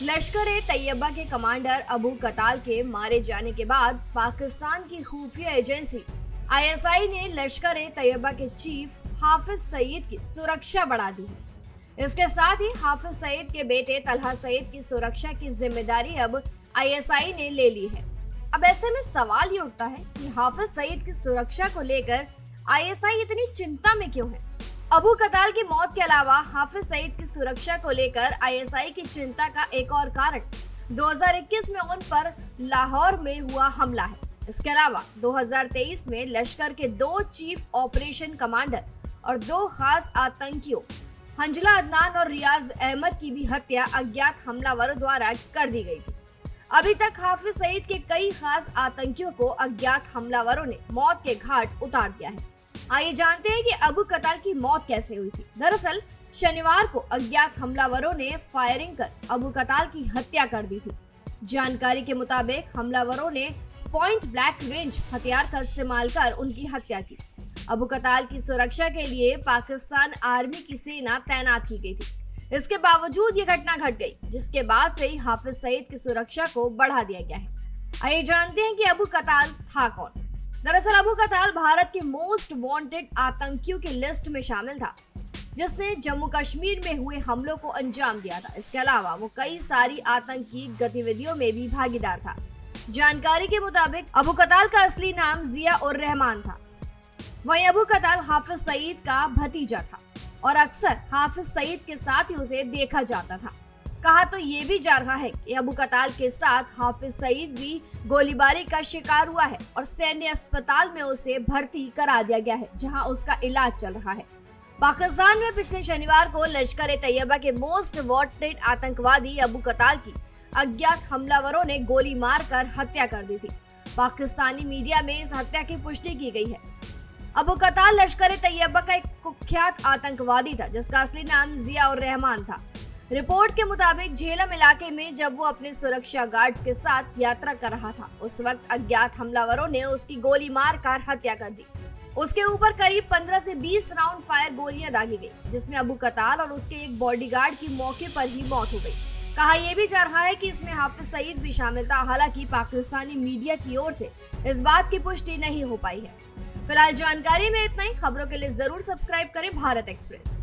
लश्कर-ए-तैयबा के कमांडर अबू कताल के मारे जाने के बाद पाकिस्तान की खुफिया एजेंसी आईएसआई ने लश्कर-ए-तैयबा के चीफ हाफिज सईद की सुरक्षा बढ़ा दी है। इसके साथ ही हाफिज सईद के बेटे तलहा सईद की सुरक्षा की जिम्मेदारी अब आईएसआई ने ले ली है। अब ऐसे में सवाल ये उठता है कि हाफिज सईद की सुरक्षा को लेकर आईएसआई इतनी चिंता में क्यों है। अबू कताल की मौत के अलावा हाफिज सईद की सुरक्षा को लेकर आईएसआई की चिंता का एक और कारण 2021 में उन पर लाहौर में हुआ हमला है। इसके अलावा 2023 में लश्कर के 2 चीफ ऑपरेशन कमांडर और 2 खास आतंकियों हंजला अदनान और रियाज अहमद की भी हत्या अज्ञात हमलावरों द्वारा कर दी गई थी। अभी तक हाफिज सईद के कई खास आतंकियों को अज्ञात हमलावरों ने मौत के घाट उतार दिया है। आइए जानते हैं कि अबू कताल की मौत कैसे हुई थी। दरअसल शनिवार को अज्ञात हमलावरों ने फायरिंग कर अबू कताल की हत्या कर दी थी। जानकारी के मुताबिक हमलावरों ने पॉइंट ब्लैंक रेंज हथियार का इस्तेमाल कर उनकी हत्या की। अबू कताल की सुरक्षा के लिए पाकिस्तान आर्मी की सेना तैनात की गई थी। इसके बावजूद ये घटना घट गई, जिसके बाद से ही हाफिज सईद की सुरक्षा को बढ़ा दिया गया है। आइए जानते हैं कि अबू कताल था कौन। दरअसल अबू कताल भारत के मोस्ट वांटेड आतंकियों की लिस्ट में शामिल था, जिसने जम्मू कश्मीर में हुए हमलों को अंजाम दिया था। इसके अलावा वो कई सारी आतंकी गतिविधियों में भी भागीदार था। जानकारी के मुताबिक अबू कताल का असली नाम जिया उर रहमान था। वहीं अबू कताल हाफिज सईद का भतीजा था और अक्सर हाफिज सईद के साथ ही उसे देखा जाता था। कहा तो ये भी जा रहा है कि अबू कताल के साथ हाफिज सईद भी गोलीबारी का शिकार हुआ है और सैन्य अस्पताल में उसे भर्ती करा दिया गया है, जहां उसका इलाज चल रहा है। पाकिस्तान में पिछले शनिवार को लश्कर-ए-तैयबा के मोस्ट वांटेड आतंकवादी अबू कताल की अज्ञात हमलावरों ने गोली मारकर हत्या कर दी थी। पाकिस्तानी मीडिया में इस हत्या की पुष्टि की गई है। अबू कताल लश्कर-ए-तैयबा का एक कुख्यात आतंकवादी था, जिसका असली नाम जिया उर रहमान था। रिपोर्ट के मुताबिक झेलम इलाके में जब वो अपने सुरक्षा गार्ड्स के साथ यात्रा कर रहा था, उस वक्त अज्ञात हमलावरों ने उसकी गोली मारकर हत्या कर दी। उसके ऊपर करीब 15 से 20 राउंड फायर गोलियां दागी गई, जिसमें अबू कताल और उसके एक बॉडीगार्ड की मौके पर ही मौत हो गई। कहा यह भी जा रहा है कि इसमें हाफिज सईद भी शामिल था। हालांकि पाकिस्तानी मीडिया की ओर से इस बात की पुष्टि नहीं हो पाई है। फिलहाल जानकारी में इतना ही। खबरों के लिए जरूर सब्सक्राइब करें भारत एक्सप्रेस।